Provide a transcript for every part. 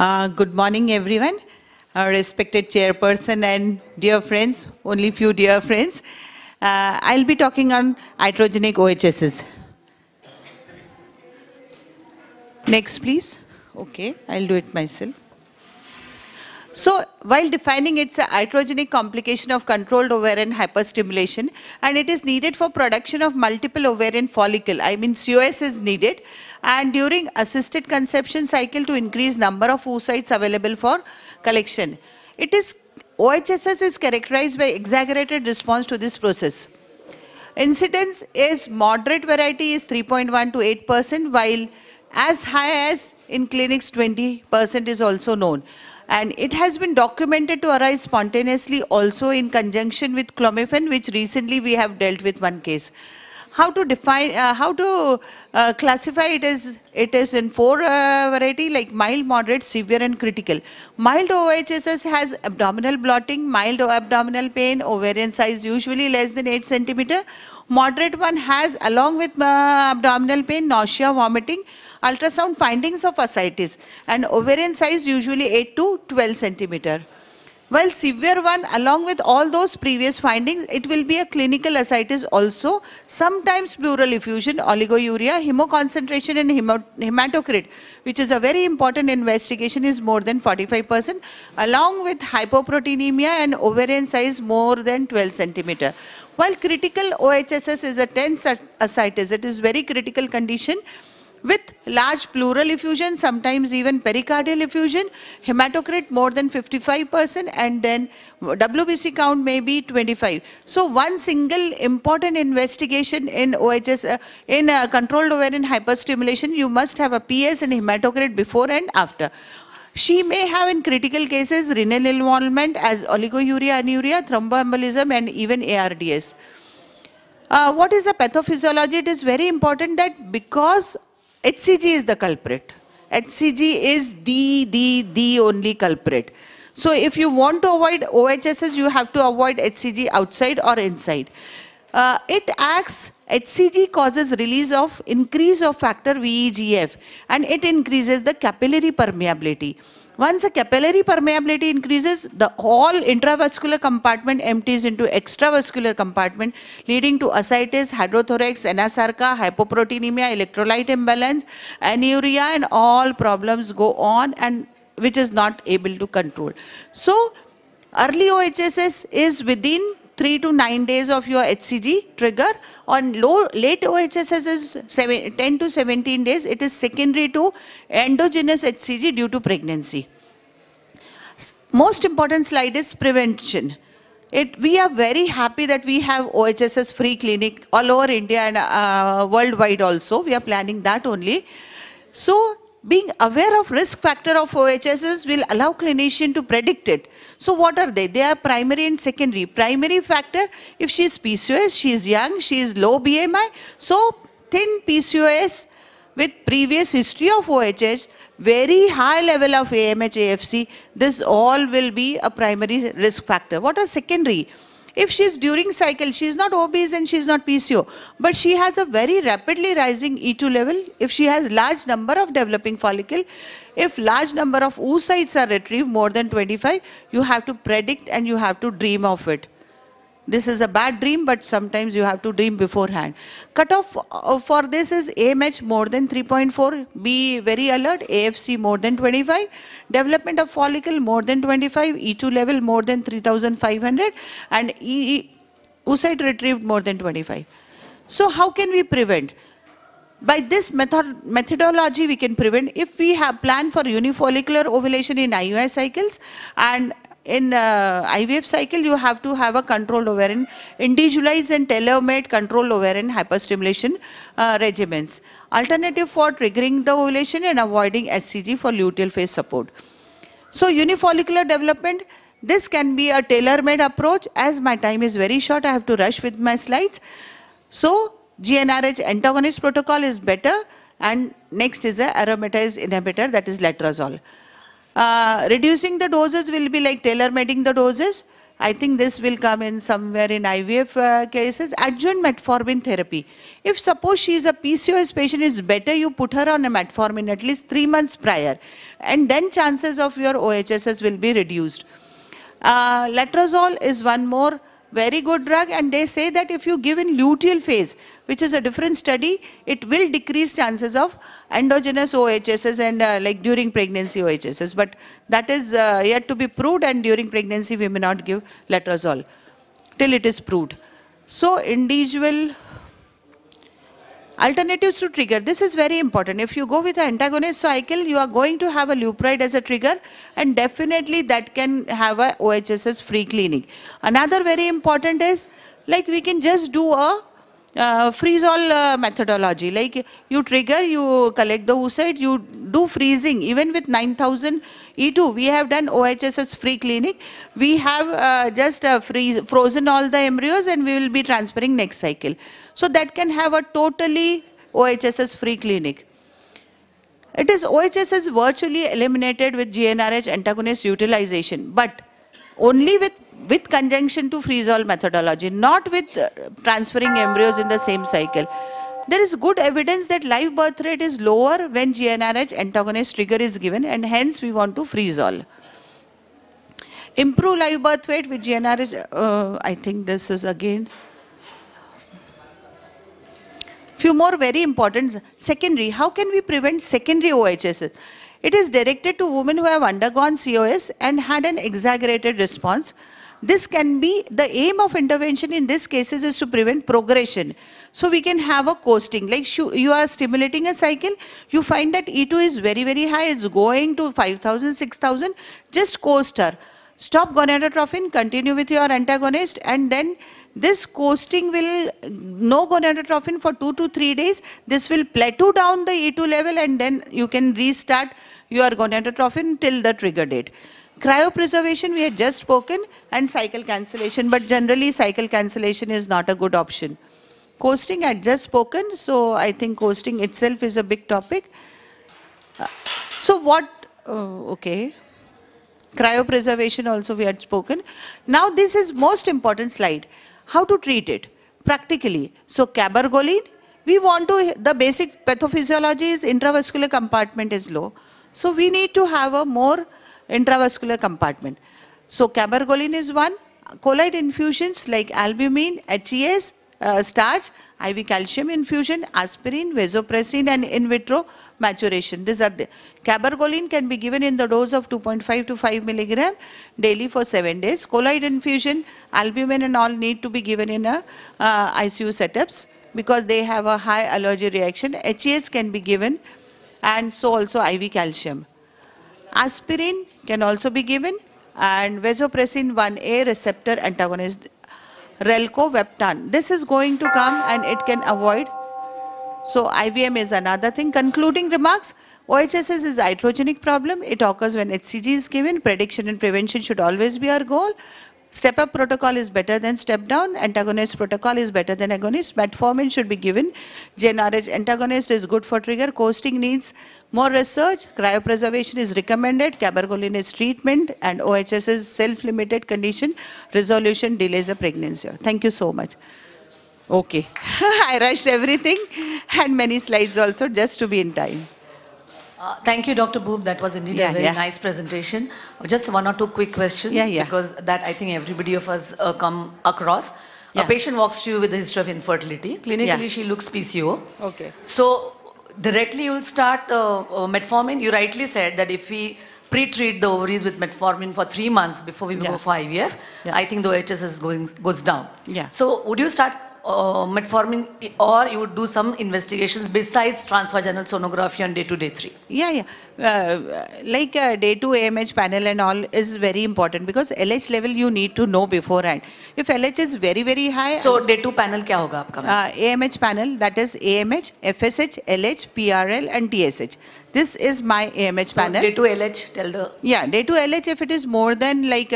Good morning, everyone. Respected chairperson and dear friends, only few dear friends. I'll be talking on iatrogenic OHSs. Next, please. Okay, I'll do it myself. So, while defining it's an iatrogenic complication of controlled ovarian hyperstimulation, and it is needed for production of multiple ovarian follicle, I mean COS is needed, and during assisted conception cycle to increase number of oocytes available for collection. OHSS is characterized by exaggerated response to this process. Incidence is moderate variety is 3.1 to 8%, while as high as in clinics 20% is also known. And it has been documented to arise spontaneously also in conjunction with clomiphene, which recently we have dealt with one case. How to define, classify it is in four variety like mild, moderate, severe and critical. Mild OHSS has abdominal blotting, mild abdominal pain, ovarian size usually less than 8 centimeter. Moderate one has along with abdominal pain, nausea, vomiting, ultrasound findings of ascites, and ovarian size usually 8 to 12 centimeter. While severe one, along with all those previous findings, it will be a clinical ascites also, sometimes pleural effusion, oliguria, hemoconcentration and hematocrit, which is a very important investigation, is more than 45%, along with hypoproteinemia and ovarian size more than 12 centimeter. While critical OHSS is a tense ascites, it is very critical condition, with large pleural effusion, sometimes even pericardial effusion, hematocrit more than 55%, and then WBC count may be 25. So one single important investigation in OHS, in controlled ovarian hyperstimulation, you must have a PS and hematocrit before and after. She may have in critical cases renal involvement as oliguria, anuria, thromboembolism and even ARDS. What is the pathophysiology? It is very important that because HCG is the culprit. HCG is the only culprit. So if you want to avoid OHSS, you have to avoid HCG outside or inside. HCG causes increase of factor VEGF, and it increases the capillary permeability. Once the capillary permeability increases, the whole intravascular compartment empties into extravascular compartment, leading to ascites, hydrothorax, anasarca, hypoproteinemia, electrolyte imbalance, anuria, and all problems go on, and which is not able to control. So, early OHSS is within 3 to 9 days of your HCG trigger. On late OHSS is 10 to 17 days. It is secondary to endogenous HCG due to pregnancy. Most important slide is prevention. We are very happy that we have OHSS free clinic all over India and worldwide also. We are planning that only. So, being aware of risk factor of OHSS will allow clinician to predict it. So what are they? They are primary and secondary. Primary factor, if she is PCOS, she is young, she is low BMI. So thin PCOS with previous history of OHS, very high level of AMH, AFC, this all will be a primary risk factor. What are secondary? If she is during cycle, she is not obese and she is not PCO, but she has a very rapidly rising E2 level. If she has large number of developing follicle, if large number of oocytes are retrieved more than 25, you have to predict and you have to dream of it. This is a bad dream, but sometimes you have to dream beforehand. Cutoff for this is AMH more than 3.4, be very alert, AFC more than 25, development of follicle more than 25, E2 level more than 3500, and oocyte retrieved more than 25. So how can we prevent? By this methodology we can prevent. If we have planned for unifollicular ovulation in IUI cycles, and in IVF cycle, you have to have a controlled ovarian, individualized and tailor-made controlled ovarian hyperstimulation regimens. Alternative for triggering the ovulation and avoiding HCG for luteal phase support. So unifollicular development, this can be a tailor-made approach. As my time is very short, I have to rush with my slides. So GnRH antagonist protocol is better, and next is a aromatase inhibitor, that is letrozole. Reducing the doses will be like tailor-making the doses, I think this will come in somewhere in IVF cases, adjuvant metformin therapy. If suppose she is a PCOS patient, it's better you put her on a metformin at least 3 months prior, and then chances of your OHSS will be reduced. Letrozole is one more very good drug, and they say that if you give in luteal phase, which is a different study, it will decrease chances of endogenous OHSS and like during pregnancy OHSS. But that is yet to be proved, and during pregnancy we may not give letrozole till it is proved. So individual alternatives to trigger, this is very important. If you go with an antagonist cycle, you are going to have a lupride as a trigger, and definitely that can have a OHSS free clinic. Another very important is, like we can just do a freeze-all methodology. Like you trigger, you collect the oocyte, you do freezing. Even with 9000 E2, we have done OHSS free clinic. We have just frozen all the embryos, and we will be transferring next cycle. So that can have a totally OHSS free clinic. It is OHSS virtually eliminated with GnRH antagonist utilization, but only with conjunction to freeze-all methodology, not with transferring embryos in the same cycle. There is good evidence that live birth rate is lower when GnRH antagonist trigger is given, and hence we want to freeze-all. Improve live birth rate with GnRH, I think this is again. Few more very important. Secondary, how can we prevent secondary OHSS? It is directed to women who have undergone COS and had an exaggerated response. This can be, the aim of intervention in these cases is to prevent progression. So we can have a coasting, like you are stimulating a cycle, you find that E2 is very, very high, it's going to 5000, 6000, just coast her. Stop gonadotropin, continue with your antagonist, and then this coasting will, no gonadotropin for 2 to 3 days, this will plateau down the E2 level, and then you can restart your gonadotropin till the trigger date. Cryopreservation we had just spoken, and cycle cancellation, but generally cycle cancellation is not a good option. Coasting I had just spoken, so I think coasting itself is a big topic. So what, okay. Cryopreservation also we had spoken. Now this is most important slide. How to treat it practically. So cabergoline, we want to, the basic pathophysiology is intravascular compartment is low. So we need to have a more intravascular compartment. So cabergoline is one. Colloid infusions like albumin, HES, starch, IV calcium infusion, aspirin, vasopressin, and in vitro maturation. These are the cabergoline can be given in the dose of 2.5 to 5 milligram daily for 7 days. Colloid infusion, albumin and all need to be given in a ICU setups because they have a high allergy reaction. HES can be given, and so also IV calcium. Aspirin can also be given, and vasopressin 1A receptor antagonist, Relcoveptan. This is going to come and it can avoid. So IVM is another thing. Concluding remarks, OHSS is an iatrogenic problem. It occurs when HCG is given. Prediction and prevention should always be our goal. Step-up protocol is better than step-down. Antagonist protocol is better than agonist. Metformin should be given. GnRH antagonist is good for trigger. Coasting needs more research. Cryopreservation is recommended. Cabergoline is treatment. And OHSS is self-limited condition. Resolution delays a pregnancy. Thank you so much. Okay. I rushed everything and many slides also just to be in time. Thank you, Dr. Boob. That was indeed a very nice presentation. Just one or two quick questions because that I think everybody of us come across. A patient walks to you with a history of infertility. Clinically, she looks PCO. Okay. So directly you will start metformin. You rightly said that if we pre-treat the ovaries with metformin for 3 months before we go for IVF, I think the OHSS goes down. So would you start metformin, or you would do some investigations besides transvaginal sonography on day 2, day 3? Like day 2 AMH panel and all is very important because LH level you need to know beforehand. If LH is very, very high. So day 2 panel kya hoga aapka? AMH panel, that is AMH, FSH, LH, PRL and TSH. This is my AMH panel. Day 2 LH, tell the... Yeah, day 2 LH, if it is more than like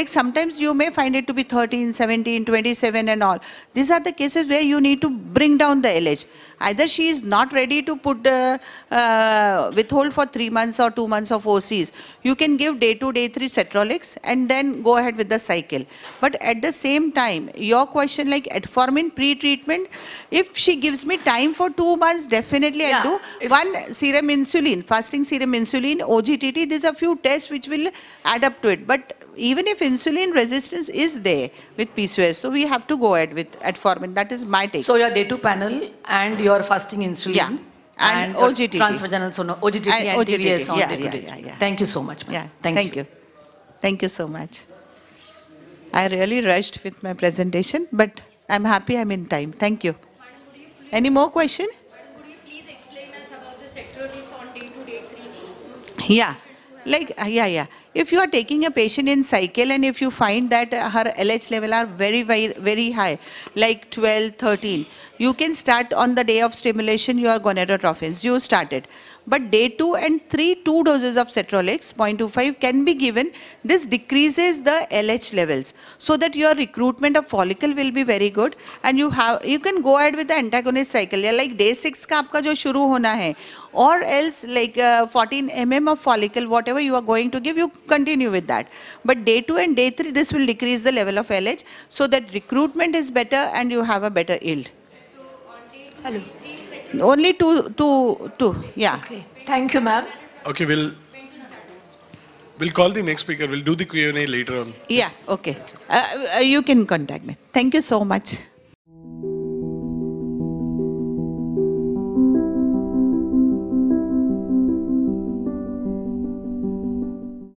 sometimes you may find it to be 13, 17, 27 and all. These are the cases where you need to bring down the LH. Either she is not ready to put withhold for 3 months or 2 months of OCs. You can give day 2, day 3 cetrorelix and then go ahead with the cycle. But at the same time, your question like metformin pre-treatment, if she gives me time for 2 months, definitely I'll do. One, serum insulin, fasting serum insulin, OGTT, there's a few tests which will add up to it. But even if insulin resistance is there with PCOS, so we have to go ahead with metformin. That is my take. So your day 2 panel and your fasting insulin and OGTT. Transvaginal OGTT and TVS on day 2 day. Thank you so much, ma'am. Yeah, thank you. Thank you so much. I really rushed with my presentation, but I'm happy I'm in time. Thank you. Any more question? Could you please explain us about the cetrorelix on day 2, day 3? Yeah. If you are taking a patient in cycle and if you find that her LH level are very, very, very high, like 12, 13, you can start on the day of stimulation your gonadotrophins. You start it. But day 2 and 3, 2 doses of cetrorelix, 0.25 can be given. This decreases the LH levels so that your recruitment of follicle will be very good and you can go ahead with the antagonist cycle. Yeah, like day 6 का आपका जो शुरू होना है, or else like 14 mm of follicle, whatever you are going to give, you continue with that. But day 2 and day 3, this will decrease the level of LH so that recruitment is better and you have a better yield. So on day 2, day 3, only two, yeah. Okay. Thank you, ma'am. Okay, we'll call the next speaker. We'll do the Q&A later on. Yeah, okay. You can contact me. Thank you so much.